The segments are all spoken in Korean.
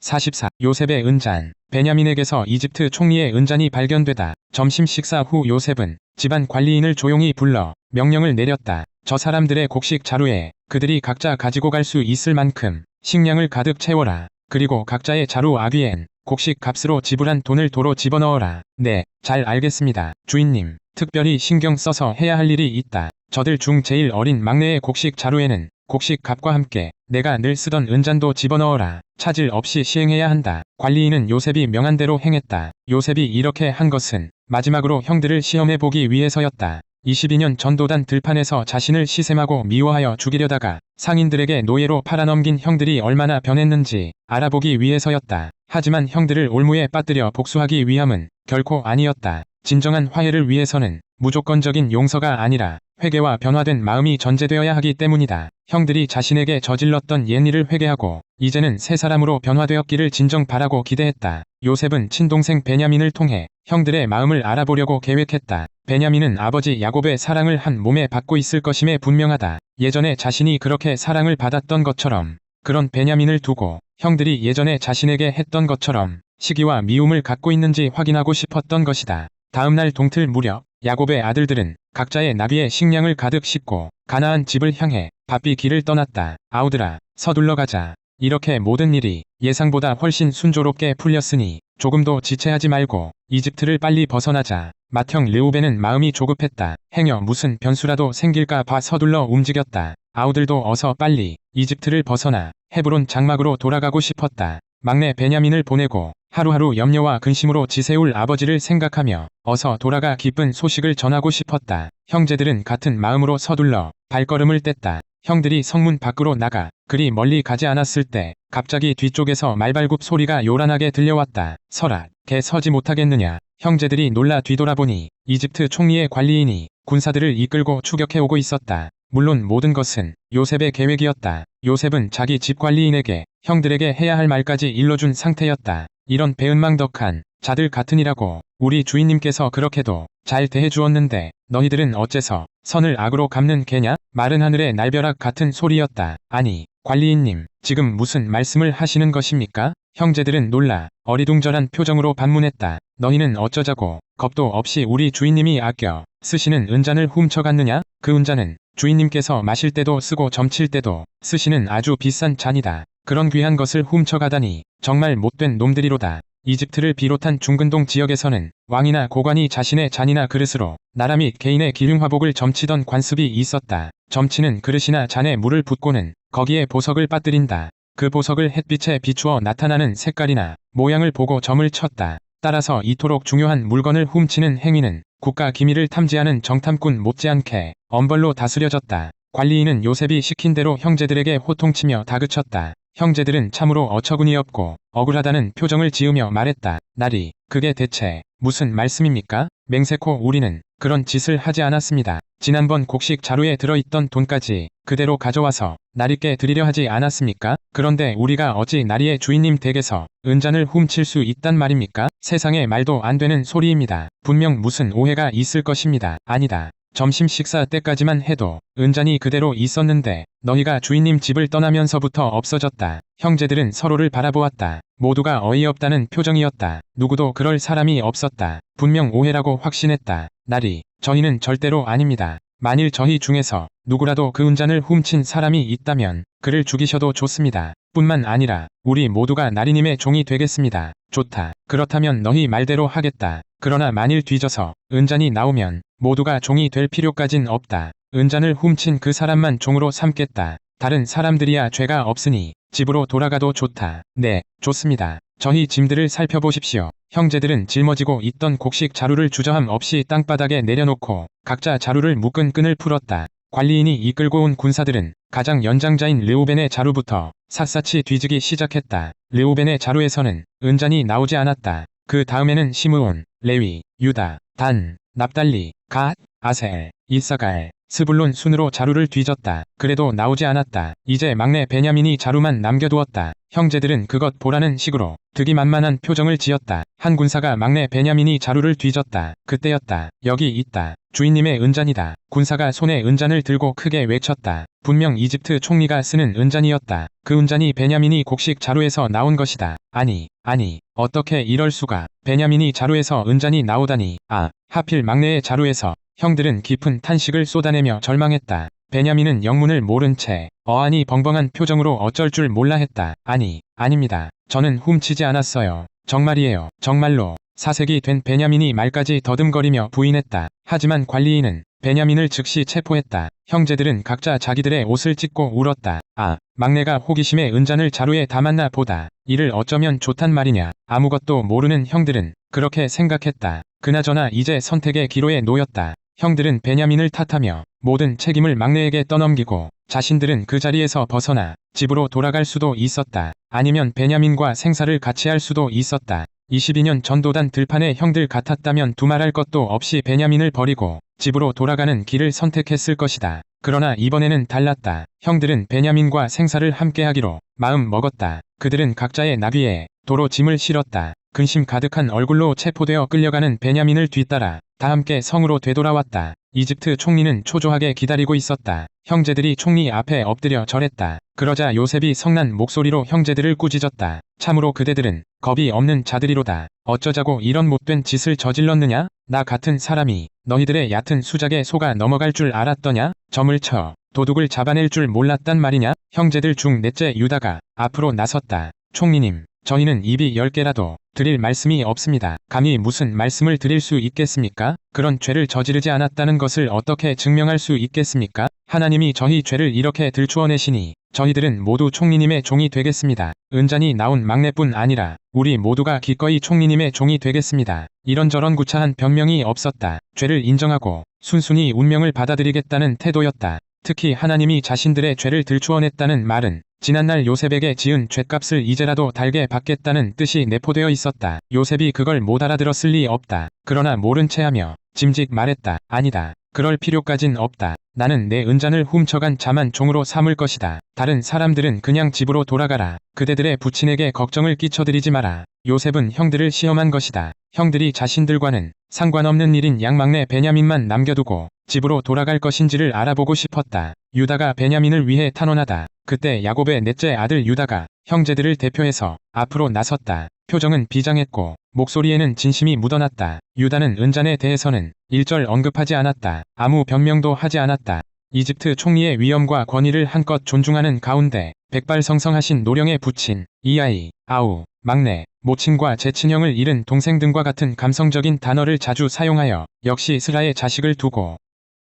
44. 요셉의 은잔. 베냐민에게서 이집트 총리의 은잔이 발견되다. 점심 식사 후 요셉은 집안 관리인을 조용히 불러 명령을 내렸다. 저 사람들의 곡식 자루에 그들이 각자 가지고 갈 수 있을 만큼 식량을 가득 채워라. 그리고 각자의 자루 아귀엔 곡식 값으로 지불한 돈을 도로 집어넣어라. 네, 잘 알겠습니다. 주인님, 특별히 신경 써서 해야 할 일이 있다. 저들 중 제일 어린 막내의 곡식 자루에는 곡식 값과 함께 내가 늘 쓰던 은잔도 집어넣어라. 차질 없이 시행해야 한다. 관리인은 요셉이 명한 대로 행했다. 요셉이 이렇게 한 것은 마지막으로 형들을 시험해보기 위해서였다. 22년 전도단 들판에서 자신을 시샘하고 미워하여 죽이려다가 상인들에게 노예로 팔아넘긴 형들이 얼마나 변했는지 알아보기 위해서였다. 하지만 형들을 올무에 빠뜨려 복수하기 위함은 결코 아니었다. 진정한 화해를 위해서는 무조건적인 용서가 아니라 회개와 변화된 마음이 전제되어야 하기 때문이다. 형들이 자신에게 저질렀던 옛일을 회개하고 이제는 새 사람으로 변화되었기를 진정 바라고 기대했다. 요셉은 친동생 베냐민을 통해 형들의 마음을 알아보려고 계획했다. 베냐민은 아버지 야곱의 사랑을 한 몸에 받고 있을 것임에 분명하다. 예전에 자신이 그렇게 사랑을 받았던 것처럼 그런 베냐민을 두고 형들이 예전에 자신에게 했던 것처럼 시기와 미움을 갖고 있는지 확인하고 싶었던 것이다. 다음날 동틀 무렵 야곱의 아들들은 각자의 나비에 식량을 가득 싣고 가나안 집을 향해 바삐 길을 떠났다. 아우들아, 서둘러 가자. 이렇게 모든 일이 예상보다 훨씬 순조롭게 풀렸으니 조금도 지체하지 말고 이집트를 빨리 벗어나자. 맏형 르우벤은 마음이 조급했다. 행여 무슨 변수라도 생길까 봐 서둘러 움직였다. 아우들도 어서 빨리 이집트를 벗어나 헤브론 장막으로 돌아가고 싶었다. 막내 베냐민을 보내고 하루하루 염려와 근심으로 지새울 아버지를 생각하며 어서 돌아가 기쁜 소식을 전하고 싶었다. 형제들은 같은 마음으로 서둘러 발걸음을 뗐다. 형들이 성문 밖으로 나가 그리 멀리 가지 않았을 때 갑자기 뒤쪽에서 말발굽 소리가 요란하게 들려왔다. 서라, 개 서지 못하겠느냐. 형제들이 놀라 뒤돌아보니 이집트 총리의 관리인이 군사들을 이끌고 추격해오고 있었다. 물론 모든 것은 요셉의 계획이었다. 요셉은 자기 집 관리인에게 형들에게 해야 할 말까지 일러준 상태였다. 이런 배은망덕한 자들 같으니라고 우리 주인님께서 그렇게도 잘 대해주었는데 너희들은 어째서 선을 악으로 갚는 개냐? 마른 하늘의 날벼락 같은 소리였다. 아니, 관리인님, 지금 무슨 말씀을 하시는 것입니까? 형제들은 놀라 어리둥절한 표정으로 반문했다. 너희는 어쩌자고 겁도 없이 우리 주인님이 아껴 쓰시는 은잔을 훔쳐갔느냐? 그 은잔은 주인님께서 마실 때도 쓰고 점칠 때도 쓰시는 아주 비싼 잔이다. 그런 귀한 것을 훔쳐가다니 정말 못된 놈들이로다. 이집트를 비롯한 중근동 지역에서는 왕이나 고관이 자신의 잔이나 그릇으로 나라 및 개인의 기륭화복을 점치던 관습이 있었다. 점치는 그릇이나 잔에 물을 붓고는 거기에 보석을 빠뜨린다. 그 보석을 햇빛에 비추어 나타나는 색깔이나 모양을 보고 점을 쳤다. 따라서 이토록 중요한 물건을 훔치는 행위는 국가 기밀을 탐지하는 정탐꾼 못지않게 엄벌로 다스려졌다. 관리인은 요셉이 시킨 대로 형제들에게 호통치며 다그쳤다. 형제들은 참으로 어처구니 없고 억울하다는 표정을 지으며 말했다. 나리, 그게 대체 무슨 말씀입니까? 맹세코 우리는 그런 짓을 하지 않았습니다. 지난번 곡식 자루에 들어있던 돈까지 그대로 가져와서 나리께 드리려 하지 않았습니까? 그런데 우리가 어찌 나리의 주인님 댁에서 은잔을 훔칠 수 있단 말입니까? 세상에 말도 안 되는 소리입니다. 분명 무슨 오해가 있을 것입니다. 아니다. 점심 식사 때까지만 해도 은잔이 그대로 있었는데 너희가 주인님 집을 떠나면서부터 없어졌다. 형제들은 서로를 바라보았다. 모두가 어이없다는 표정이었다. 누구도 그럴 사람이 없었다. 분명 오해라고 확신했다. 나리, 저희는 절대로 아닙니다. 만일 저희 중에서 누구라도 그 은잔을 훔친 사람이 있다면 그를 죽이셔도 좋습니다. 뿐만 아니라 우리 모두가 나리님의 종이 되겠습니다. 좋다. 그렇다면 너희 말대로 하겠다. 그러나 만일 뒤져서 은잔이 나오면 모두가 종이 될 필요까진 없다. 은잔을 훔친 그 사람만 종으로 삼겠다. 다른 사람들이야 죄가 없으니 집으로 돌아가도 좋다. 네, 좋습니다. 저희 짐들을 살펴보십시오. 형제들은 짊어지고 있던 곡식 자루를 주저함 없이 땅바닥에 내려놓고 각자 자루를 묶은 끈을 풀었다. 관리인이 이끌고 온 군사들은 가장 연장자인 르우벤의 자루부터 샅샅이 뒤지기 시작했다. 르우벤의 자루에서는 은잔이 나오지 않았다. 그 다음에는 시므온, 레위, 유다, 단, 납달리, 갓, 아셀, 이사갈, 스불론 순으로 자루를 뒤졌다. 그래도 나오지 않았다. 이제 막내 베냐민이 자루만 남겨두었다. 형제들은 그것 보라는 식으로 득이만만한 표정을 지었다. 한 군사가 막내 베냐민이 자루를 뒤졌다. 그때였다. 여기 있다. 주인님의 은잔이다. 군사가 손에 은잔을 들고 크게 외쳤다. 분명 이집트 총리가 쓰는 은잔이었다. 그 은잔이 베냐민이 곡식 자루에서 나온 것이다. 아니, 어떻게 이럴 수가. 베냐민이 자루에서 은잔이 나오다니. 하필 막내의 자루에서. 형들은 깊은 탄식을 쏟아내며 절망했다. 베냐민은 영문을 모른 채 어안이 벙벙한 표정으로 어쩔 줄 몰라 했다. 아닙니다. 저는 훔치지 않았어요. 정말이에요. 정말로. 사색이 된 베냐민이 말까지 더듬거리며 부인했다. 하지만 관리인은 베냐민을 즉시 체포했다. 형제들은 각자 자기들의 옷을 찢고 울었다. 막내가 호기심에 은잔을 자루에 담았나 보다. 이를 어쩌면 좋단 말이냐. 아무것도 모르는 형들은 그렇게 생각했다. 그나저나 이제 선택의 기로에 놓였다. 형들은 베냐민을 탓하며 모든 책임을 막내에게 떠넘기고 자신들은 그 자리에서 벗어나 집으로 돌아갈 수도 있었다. 아니면 베냐민과 생사를 같이 할 수도 있었다. 22년 전도단 들판의 형들 같았다면 두말할 것도 없이 베냐민을 버리고 집으로 돌아가는 길을 선택했을 것이다. 그러나 이번에는 달랐다. 형들은 베냐민과 생사를 함께하기로 마음 먹었다. 그들은 각자의 나귀에 도로 짐을 실었다. 근심 가득한 얼굴로 체포되어 끌려가는 베냐민을 뒤따라 다 함께 성으로 되돌아왔다. 이집트 총리는 초조하게 기다리고 있었다. 형제들이 총리 앞에 엎드려 절했다. 그러자 요셉이 성난 목소리로 형제들을 꾸짖었다. 참으로 그대들은 겁이 없는 자들이로다. 어쩌자고 이런 못된 짓을 저질렀느냐? 나 같은 사람이 너희들의 얕은 수작에 속아 넘어갈 줄 알았더냐? 점을 쳐 도둑을 잡아낼 줄 몰랐단 말이냐? 형제들 중 넷째 유다가 앞으로 나섰다. 총리님, 저희는 입이 10개라도 드릴 말씀이 없습니다. 감히 무슨 말씀을 드릴 수 있겠습니까? 그런 죄를 저지르지 않았다는 것을 어떻게 증명할 수 있겠습니까? 하나님이 저희 죄를 이렇게 들추어내시니 저희들은 모두 총리님의 종이 되겠습니다. 은잔이 나온 막내뿐 아니라 우리 모두가 기꺼이 총리님의 종이 되겠습니다. 이런저런 구차한 변명이 없었다. 죄를 인정하고 순순히 운명을 받아들이겠다는 태도였다. 특히 하나님이 자신들의 죄를 들추어냈다는 말은 지난날 요셉에게 지은 죗값을 이제라도 달게 받겠다는 뜻이 내포되어 있었다. 요셉이 그걸 못 알아들었을 리 없다. 그러나 모른 체하며 짐짓 말했다. 아니다. 그럴 필요까진 없다. 나는 내 은잔을 훔쳐간 자만 종으로 삼을 것이다. 다른 사람들은 그냥 집으로 돌아가라. 그대들의 부친에게 걱정을 끼쳐드리지 마라. 요셉은 형들을 시험한 것이다. 형들이 자신들과는 상관없는 일인 양막내 베냐민만 남겨두고 집으로 돌아갈 것인지를 알아보고 싶었다. 유다가 베냐민을 위해 탄원하다. 그때 야곱의 넷째 아들 유다가 형제들을 대표해서 앞으로 나섰다. 표정은 비장했고 목소리에는 진심이 묻어났다. 유다는 은잔에 대해서는 일절 언급하지 않았다. 아무 변명도 하지 않았다. 이집트 총리의 위엄과 권위를 한껏 존중하는 가운데 백발성성하신 노령의 부친, 이아이, 아우, 막내, 모친과 제친형을 잃은 동생 등과 같은 감성적인 단어를 자주 사용하여 역시 스라의 자식을 두고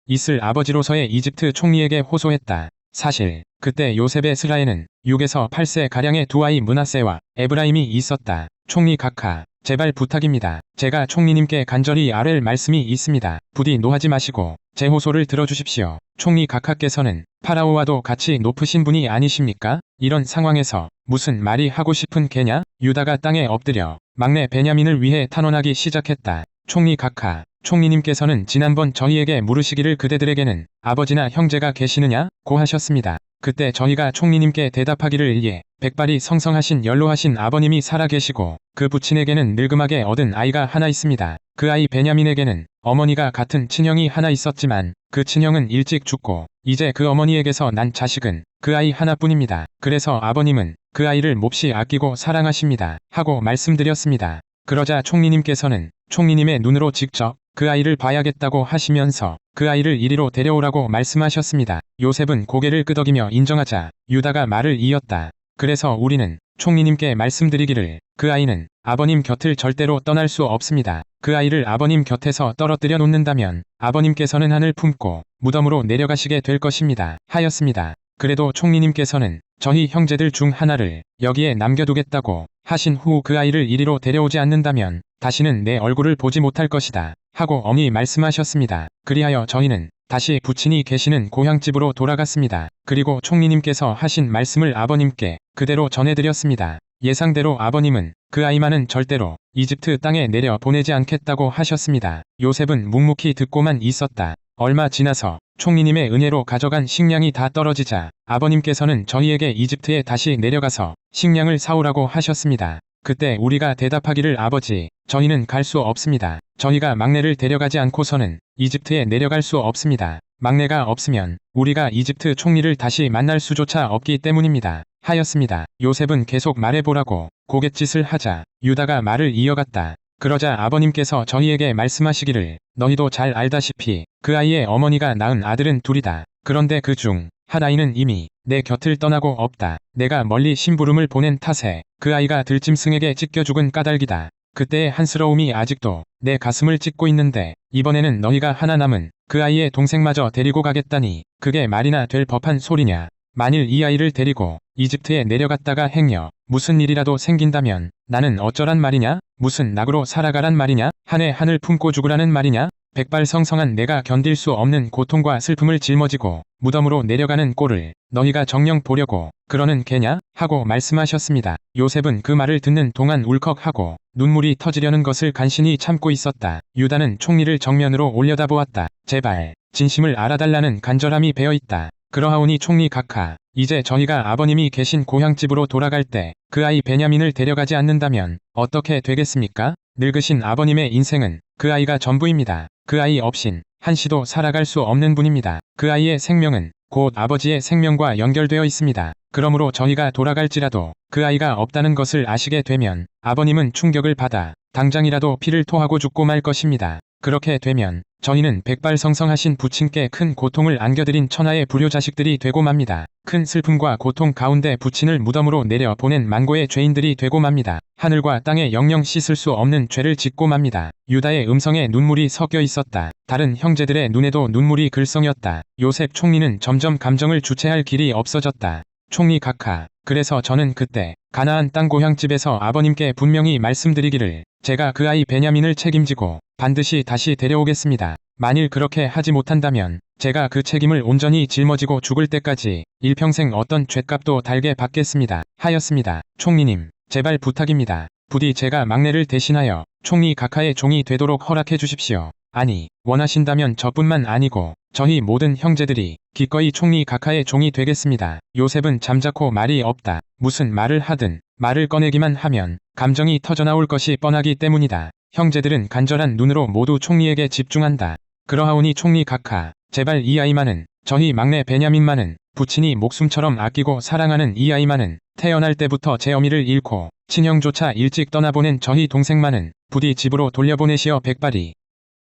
있을 아버지로서의 이집트 총리에게 호소했다. 사실 그때 요셉의 스라에는 6에서 8세 가량의 두 아이 므낫세와 에브라임이 있었다. 총리 각하, 제발 부탁입니다. 제가 총리님께 간절히 아랠 말씀이 있습니다. 부디 노하지 마시고 제 호소를 들어주십시오. 총리 각하께서는 파라오와도 같이 높으신 분이 아니십니까? 이런 상황에서 무슨 말이 하고 싶은 개냐? 유다가 땅에 엎드려 막내 베냐민을 위해 탄원하기 시작했다. 총리 각하, 총리님께서는 지난번 저희에게 물으시기를 그대들에게는 아버지나 형제가 계시느냐? 고 하셨습니다. 그때 저희가 총리님께 대답하기를 예, 백발이 성성하신 연로하신 아버님이 살아계시고 그 부친에게는 늙음하게 얻은 아이가 하나 있습니다. 그 아이 베냐민에게는 어머니가 같은 친형이 하나 있었지만 그 친형은 일찍 죽고 이제 그 어머니에게서 난 자식은 그 아이 하나뿐입니다. 그래서 아버님은 그 아이를 몹시 아끼고 사랑하십니다. 하고 말씀드렸습니다. 그러자 총리님께서는 총리님의 눈으로 직접 그 아이를 봐야겠다고 하시면서 그 아이를 이리로 데려오라고 말씀하셨습니다. 요셉은 고개를 끄덕이며 인정하자 유다가 말을 이었다. 그래서 우리는 총리님께 말씀드리기를 그 아이는 아버님 곁을 절대로 떠날 수 없습니다. 그 아이를 아버님 곁에서 떨어뜨려 놓는다면 아버님께서는 하늘 품고 무덤으로 내려가시게 될 것입니다. 하였습니다. 그래도 총리님께서는 저희 형제들 중 하나를 여기에 남겨두겠다고 하신 후 그 아이를 이리로 데려오지 않는다면 다시는 내 얼굴을 보지 못할 것이다. 하고 엄히 말씀하셨습니다. 그리하여 저희는 다시 부친이 계시는 고향집으로 돌아갔습니다. 그리고 총리님께서 하신 말씀을 아버님께 그대로 전해드렸습니다. 예상대로 아버님은 그 아이만은 절대로 이집트 땅에 내려 보내지 않겠다고 하셨습니다. 요셉은 묵묵히 듣고만 있었다. 얼마 지나서 총리님의 은혜로 가져간 식량이 다 떨어지자 아버님께서는 저희에게 이집트에 다시 내려가서 식량을 사오라고 하셨습니다. 그때 우리가 대답하기를 아버지, 저희는 갈 수 없습니다. 저희가 막내를 데려가지 않고서는 이집트에 내려갈 수 없습니다. 막내가 없으면 우리가 이집트 총리를 다시 만날 수조차 없기 때문입니다. 하였습니다. 요셉은 계속 말해보라고 고갯짓을 하자 유다가 말을 이어갔다. 그러자 아버님께서 저희에게 말씀하시기를 너희도 잘 알다시피 그 아이의 어머니가 낳은 아들은 둘이다. 그런데 그 중 한 아이는 이미 내 곁을 떠나고 없다. 내가 멀리 심부름을 보낸 탓에 그 아이가 들짐승에게 찢겨 죽은 까닭이다. 그때의 한스러움이 아직도 내 가슴을 찢고 있는데 이번에는 너희가 하나 남은 그 아이의 동생마저 데리고 가겠다니 그게 말이나 될 법한 소리냐. 만일 이 아이를 데리고 이집트에 내려갔다가 행여 무슨 일이라도 생긴다면 나는 어쩌란 말이냐? 무슨 낙으로 살아가란 말이냐? 한 해 한을 품고 죽으라는 말이냐? 백발성성한 내가 견딜 수 없는 고통과 슬픔을 짊어지고 무덤으로 내려가는 꼴을 너희가 정녕 보려고 그러는 개냐? 하고 말씀하셨습니다. 요셉은 그 말을 듣는 동안 울컥하고 눈물이 터지려는 것을 간신히 참고 있었다. 유다는 총리를 정면으로 올려다보았다. 제발 진심을 알아달라는 간절함이 배어있다. 그러하오니 총리 각하, 이제 저희가 아버님이 계신 고향집으로 돌아갈 때 그 아이 베냐민을 데려가지 않는다면 어떻게 되겠습니까? 늙으신 아버님의 인생은 그 아이가 전부입니다. 그 아이 없인 한시도 살아갈 수 없는 분입니다. 그 아이의 생명은 곧 아버지의 생명과 연결되어 있습니다. 그러므로 저희가 돌아갈지라도 그 아이가 없다는 것을 아시게 되면 아버님은 충격을 받아 당장이라도 피를 토하고 죽고 말 것입니다. 그렇게 되면 저희는 백발성성하신 부친께 큰 고통을 안겨드린 천하의 불효자식들이 되고 맙니다. 큰 슬픔과 고통 가운데 부친을 무덤으로 내려 보낸 만고의 죄인들이 되고 맙니다. 하늘과 땅에 영영 씻을 수 없는 죄를 짓고 맙니다. 유다의 음성에 눈물이 섞여 있었다. 다른 형제들의 눈에도 눈물이 글썽였다. 요셉 총리는 점점 감정을 주체할 길이 없어졌다. 총리 각하, 그래서 저는 그때 가나안 땅 고향집에서 아버님께 분명히 말씀드리기를 제가 그 아이 베냐민을 책임지고 반드시 다시 데려오겠습니다. 만일 그렇게 하지 못한다면 제가 그 책임을 온전히 짊어지고 죽을 때까지 일평생 어떤 죗값도 달게 받겠습니다. 하였습니다. 총리님, 제발 부탁입니다. 부디 제가 막내를 대신하여 총리 각하의 종이 되도록 허락해 주십시오. 아니, 원하신다면 저뿐만 아니고 저희 모든 형제들이 기꺼이 총리 각하의 종이 되겠습니다. 요셉은 잠자코 말이 없다. 무슨 말을 하든 말을 꺼내기만 하면 감정이 터져나올 것이 뻔하기 때문이다. 형제들은 간절한 눈으로 모두 총리에게 집중한다. 그러하오니 총리 각하, 제발 이 아이만은, 저희 막내 베냐민만은, 부친이 목숨처럼 아끼고 사랑하는 이 아이만은, 태어날 때부터 제 어미를 잃고 친형조차 일찍 떠나보낸 저희 동생만은 부디 집으로 돌려보내시어 백발이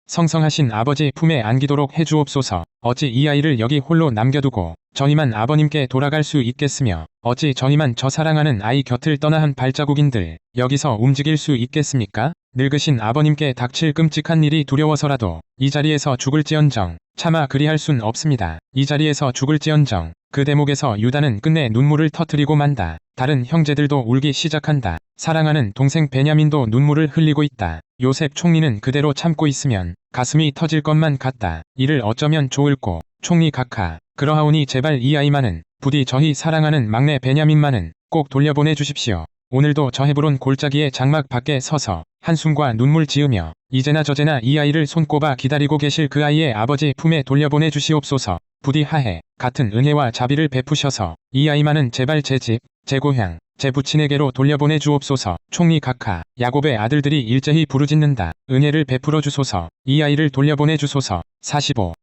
성성하신 아버지 품에 안기도록 해주옵소서. 어찌 이 아이를 여기 홀로 남겨두고 저희만 아버님께 돌아갈 수 있겠으며 어찌 저희만 저 사랑하는 아이 곁을 떠나 한 발자국인들 여기서 움직일 수 있겠습니까? 늙으신 아버님께 닥칠 끔찍한 일이 두려워서라도 이 자리에서 죽을지언정 차마 그리할 순 없습니다. 이 자리에서 죽을지언정 그 대목에서 유다는 끝내 눈물을 터뜨리고 만다. 다른 형제들도 울기 시작한다. 사랑하는 동생 베냐민도 눈물을 흘리고 있다. 요셉 총리는 그대로 참고 있으면 가슴이 터질 것만 같다. 이를 어쩌면 좋을꼬. 총리 각하, 그러하오니 제발 이 아이만은 부디 저희 사랑하는 막내 베냐민만은 꼭 돌려보내 주십시오. 오늘도 저 해부론 골짜기의 장막 밖에 서서 한숨과 눈물 지으며 이제나 저제나 이 아이를 손꼽아 기다리고 계실 그 아이의 아버지 품에 돌려보내 주시옵소서. 부디 하해 같은 은혜와 자비를 베푸셔서 이 아이만은 제발 제 집, 제 고향, 제 부친에게로 돌려보내 주옵소서. 총리 각하, 야곱의 아들들이 일제히 부르짖는다. 은혜를 베풀어 주소서. 이 아이를 돌려보내 주소서. 45.